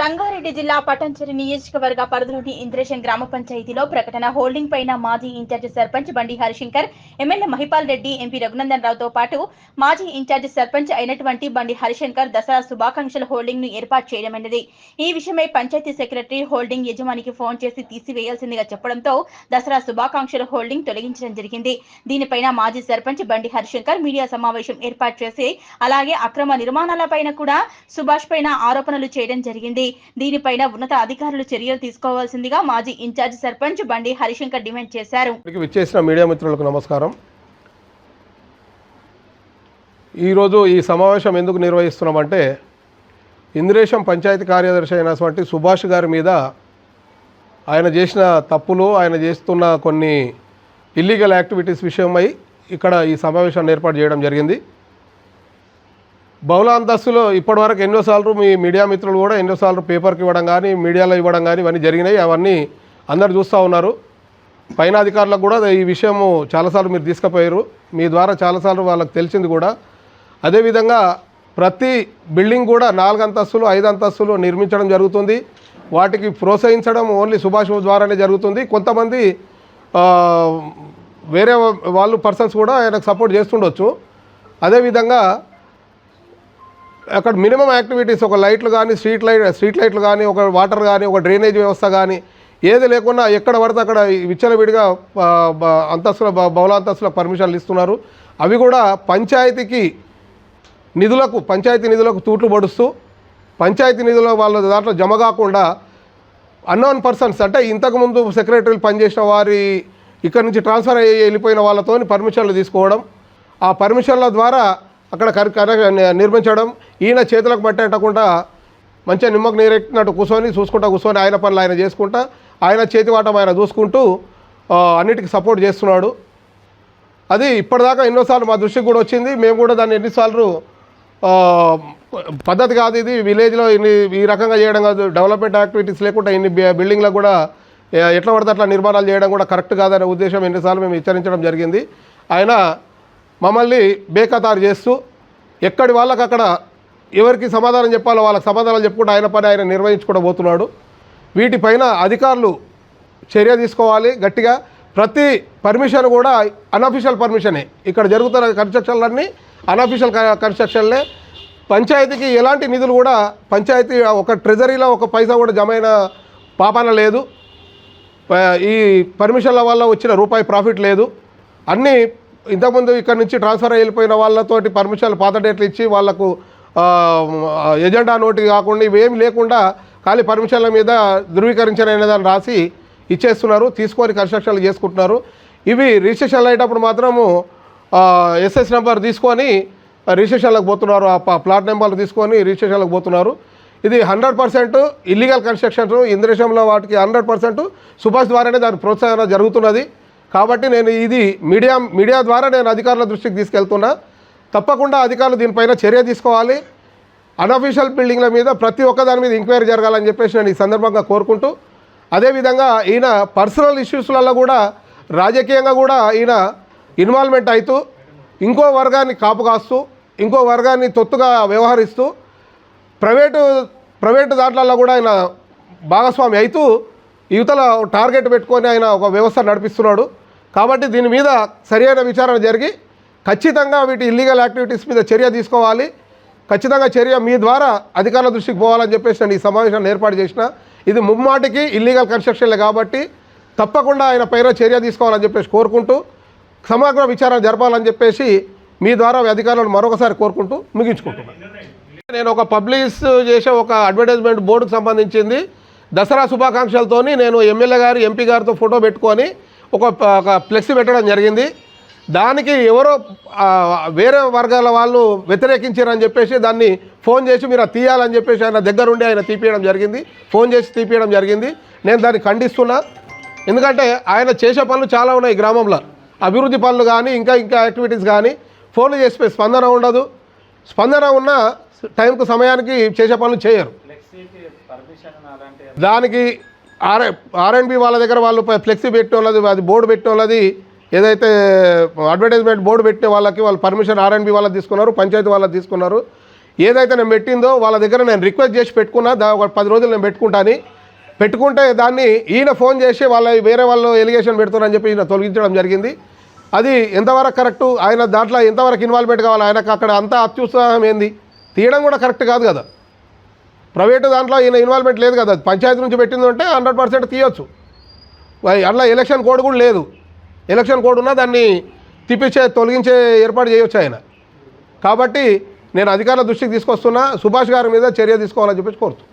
రంగారెడ్డి జిల్లా పటాన్చెరు నియోజకవర్గ పరిధిలోని ఇంద్రేశం గ్రామ పంచాయతీలో ప్రకటన హోల్డింగ్ పైన మాజీ ఇన్ఛార్జ్ సర్పంచ్ బండి హరిశంకర్, ఎమ్మెల్యే మహిపాల్ రెడ్డి, ఎంపీ రఘునందన్ రావుతో పాటు మాజీ ఇన్ఛార్జ్ సర్పంచ్ అయినటువంటి బండి హరిశంకర్ దసరా శుభాకాంక్షల హోల్డింగ్ ను ఏర్పాటు చేయడమైనది. ఈ విషయమై పంచాయతీ సెక్రటరీ హోల్డింగ్ యజమానికి ఫోన్ చేసి తీసివేయాల్సిందిగా చెప్పడంతో దసరా శుభాకాంక్షల హోల్డింగ్ తొలగించడం జరిగింది. దీనిపైన మాజీ సర్పంచ్ బండి హరిశంకర్ మీడియా సమావేశం ఏర్పాటు చేసి అలాగే అక్రమ నిర్మాణాలపైన కూడా సుభాష్ పైన ఆరోపణలు చేయడం జరిగింది. దీనిపైన ఉన్నత అధికారులు చర్యలు తీసుకోవాల్సిందిగా మాజీ ఇన్ఛార్జ్ సర్పంచ్ బండి హరిశంకర్ డిమాండ్ చేశారు. విచ్చేసిన మీడియా మిత్రులకు నమస్కారం. ఈరోజు ఈ సమావేశం ఎందుకు నిర్వహిస్తున్నామంటే ఇంద్రేశం పంచాయతీ కార్యదర్శి అయినటువంటి సుభాష్ గారి మీద ఆయన చేసిన తప్పులు, ఆయన చేస్తున్న కొన్ని ఇల్లీగల్ యాక్టివిటీస్ విషయమై ఇక్కడ ఈ సమావేశాన్ని ఏర్పాటు చేయడం జరిగింది. బహుళ అంతస్తులో ఇప్పటివరకు ఎన్నోసార్లు మీ మీడియా మిత్రులు కూడా ఎన్నోసార్లు పేపర్కి ఇవ్వడం కానీ మీడియాలో ఇవ్వడం కానీ ఇవన్నీ జరిగినాయి. అవన్నీ అందరు చూస్తూ ఉన్నారు. పైన అధికారులకు కూడా ఈ విషయము చాలాసార్లు మీరు తీసుకుపోయారు. మీ ద్వారా చాలాసార్లు వాళ్ళకి తెలిసింది కూడా. అదేవిధంగా ప్రతి బిల్డింగ్ కూడా 4 అంతస్తులు 5 అంతస్తులు నిర్మించడం జరుగుతుంది. వాటికి ప్రోత్సహించడం ఓన్లీ సుభాష్ ద్వారానే జరుగుతుంది. కొంతమంది వేరే వాళ్ళు పర్సన్స్ కూడా ఆయనకు సపోర్ట్ చేస్తుండొచ్చు. అదేవిధంగా అక్కడ మినిమం యాక్టివిటీస్ ఒక లైట్లు కానీ స్ట్రీట్ లైట్లు కానీ ఒక వాటర్ కానీ ఒక డ్రైనేజ్ వ్యవస్థ కానీ ఏది లేకుండా ఎక్కడ పడితే అక్కడ విచ్చలవిడిగా అంతస్తుల బహుళ అంతస్తుల పర్మిషన్లు ఇస్తున్నారు. అవి కూడా పంచాయతీ నిధులకు తూట్లు పడుస్తూ పంచాయతీ నిధుల వాళ్ళ దాంట్లో జమ కాకుండా అన్నోన్ పర్సన్స్ అంటే ఇంతకుముందు సెక్రటరీలు పనిచేసిన వారి ఇక్కడ నుంచి ట్రాన్స్ఫర్ అయ్యి వెళ్ళిపోయిన వాళ్ళతో పర్మిషన్లు తీసుకోవడం, ఆ పర్మిషన్ల ద్వారా అక్కడ నిర్మించడం, ఈయన చేతులకు పట్టేటకుండా మంచిగా నిమ్మకు నీరెట్టినట్టు చూసుకుంటా ఆయన పనులు ఆయన చేసుకుంటా ఆయన చేతివాటం ఆయన చూసుకుంటూ అన్నిటికీ సపోర్ట్ చేస్తున్నాడు. అది ఇప్పటిదాకా ఎన్నోసార్లు మా దృష్టికి కూడా వచ్చింది. మేము కూడా దాన్ని ఎన్నిసార్లు పద్ధతి కాదు ఇది, విలేజ్లో ఈ రకంగా చేయడం కాదు, డెవలప్మెంట్ యాక్టివిటీస్ లేకుండా ఇన్ని బిల్డింగ్లకు కూడా ఎట్లా పడితే అట్లా నిర్మాణాలు చేయడం కూడా కరెక్ట్ కాదనే ఉద్దేశం ఎన్నిసార్లు మేము హెచ్చరించడం జరిగింది. ఆయన మమ్మల్ని బేఖతారు చేస్తూ ఎక్కడి వాళ్ళకి అక్కడ ఎవరికి సమాధానం చెప్పాలో వాళ్ళకి సమాధానాలు చెప్పుకుంటూ ఆయన పని ఆయన నిర్వహించుకుంటూ పోతున్నాడు. వీటిపైన అధికారులు చర్య తీసుకోవాలి గట్టిగా. ప్రతి పర్మిషన్ కూడా అన్అఫీషియల్ పర్మిషనే. ఇక్కడ జరుగుతున్న కన్స్ట్రక్షన్లన్నీ అన్అఫీషియల్ కన్స్ట్రక్షన్లే. పంచాయతీకి ఎలాంటి నిధులు కూడా పంచాయతీ ఒక ట్రెజరీలో ఒక పైసా కూడా జమైన పాపాన లేదు. ఈ పర్మిషన్ల వల్ల వచ్చిన రూపాయి ప్రాఫిట్ లేదు. అన్నీ ఇంతకుముందు ఇక్కడ నుంచి ట్రాన్స్ఫర్ అయిపోయిన వాళ్ళతోటి పర్మిషన్లు పాత డేట్లు ఇచ్చి వాళ్లకు ఎజెండా నోటి కాకుండా ఇవేమి లేకుండా ఖాళీ పర్మిషన్ల మీద ధృవీకరించిన దాన్ని రాసి ఇచ్చేస్తున్నారు. తీసుకొని కన్స్ట్రక్షన్లు చేసుకుంటున్నారు. ఇవి రిజిస్ట్రేషన్లు అయ్యేటప్పుడు మాత్రము ఎస్ఎస్ నెంబర్ తీసుకొని రిజిస్ట్రేషన్లకు పోతున్నారు. ఆ ప్లాట్ నెంబర్లు తీసుకొని రిజిస్ట్రేషన్లకు పోతున్నారు. ఇది 100% ఇల్లీగల్ కన్స్ట్రక్షన్స్. ఇంద్రేశంలో వాటికి 100% సుభాష్ ద్వారానే దాని ప్రోత్సాహన జరుగుతున్నది. కాబట్టి నేను ఇది మీడియా ద్వారా నేను అధికారుల దృష్టికి తీసుకెళ్తున్నా. తప్పకుండా అధికారులు దీనిపైన చర్య తీసుకోవాలి. అన్అఫీషియల్ బిల్డింగ్ల మీద ప్రతి ఒక్క దాని మీద ఎంక్వైరీ జరగాలని చెప్పేసి నేను ఈ సందర్భంగా కోరుకుంటూ, అదేవిధంగా ఈయన పర్సనల్ ఇష్యూస్లలో కూడా రాజకీయంగా కూడా ఈయన ఇన్వాల్వ్మెంట్ అవుతూ ఇంకో వర్గాన్ని కాపు కాస్తూ ఇంకో వర్గాన్ని తొత్తుగా వ్యవహరిస్తూ ప్రైవేటు దాంట్లలో కూడా ఆయన భాగస్వామి అవుతూ యువతల టార్గెట్ పెట్టుకొని ఆయన ఒక వ్యవస్థ నడిపిస్తున్నాడు. కాబట్టి దీని మీద సరైన విచారణ జరిగి ఖచ్చితంగా వీటి ఇల్లీగల్ యాక్టివిటీస్ మీద చర్య తీసుకోవాలి. ఖచ్చితంగా చర్య మీ ద్వారా అధికారుల దృష్టికి పోవాలని చెప్పేసి నేను ఈ సమావేశాన్ని ఏర్పాటు చేసిన. ఇది ముమ్మాటికి ఇల్లీగల్ కన్స్ట్రక్షన్లే కాబట్టి తప్పకుండా ఆయన పైన చర్య తీసుకోవాలని చెప్పేసి కోరుకుంటూ సమగ్ర విచారణ జరపాలని చెప్పేసి మీ ద్వారా అధికారులను మరొకసారి కోరుకుంటూ ముగించుకుంటున్నాను. నేను ఒక పబ్లిష్ చేసే ఒక అడ్వర్టైజ్మెంట్ బోర్డుకు సంబంధించింది దసరా శుభాకాంక్షలతోని నేను ఎమ్మెల్యే గారు ఎంపీ గారితో ఫోటో పెట్టుకొని ఒక ఫ్లెక్సీ పెట్టడం జరిగింది. దానికి ఎవరో వేరే వర్గాల వాళ్ళు వ్యతిరేకించారని చెప్పేసి దాన్ని ఫోన్ చేసి మీరు తీయాలని చెప్పేసి ఆయన దగ్గరుండి ఆయన తీపియడం జరిగింది. ఫోన్ చేసి తీపియడం జరిగింది. నేను దాన్ని ఖండిస్తున్నా. ఎందుకంటే ఆయన చేసే పనులు చాలా ఉన్నాయి గ్రామంలో, అభివృద్ధి పనులు కానీ ఇంకా యాక్టివిటీస్ కానీ. ఫోన్లు చేసి స్పందన ఉండదు. స్పందన ఉన్న టైంకు సమయానికి చేసే పనులు చేయరు. దానికి ఆర్ఎండ్బి వాళ్ళ దగ్గర వాళ్ళు ఫ్లెక్సీ పెట్టిన వాళ్ళది, అది బోర్డు పెట్టిన వాళ్ళది, ఏదైతే అడ్వర్టైజ్మెంట్ బోర్డు పెట్టిన వాళ్ళకి వాళ్ళు పర్మిషన్ ఆర్ఎండ్బి వాళ్ళకి తీసుకున్నారు, పంచాయతీ వాళ్ళకి తీసుకున్నారు. ఏదైతే నేను పెట్టిందో వాళ్ళ దగ్గర నేను రిక్వెస్ట్ చేసి పెట్టుకున్నా ఒక 10 రోజులు నేను పెట్టుకుంటే దాన్ని ఈయన ఫోన్ చేసి వేరే వాళ్ళు ఎలిగేషన్ పెడుతున్నారని చెప్పి ఈయన తొలగించడం జరిగింది. అది ఎంతవరకు కరెక్టు, ఆయన దాంట్లో ఎంతవరకు ఇన్వాల్వ్మెంట్ కావాలి, ఆయనకు అక్కడ అంతా అత్యుత్సాహం ఏంది, తీయడం కూడా కరెక్ట్ కాదు కదా. ప్రైవేటు దాంట్లో ఈయన ఇన్వాల్వ్మెంట్ లేదు కదా, పంచాయతీ నుంచి పెట్టింది అంటే 100% తీయొచ్చు. అట్లా ఎలక్షన్ కోడ్ కూడా లేదు, ఎలక్షన్ కోడ్ ఉన్నా దాన్ని తొలగించే ఏర్పాటు చేయొచ్చు ఆయన. కాబట్టి నేను అధికారుల దృష్టికి తీసుకొస్తున్నా, సుభాష్ గారి మీద చర్య తీసుకోవాలని చెప్పేసి కోరుతున్నాను.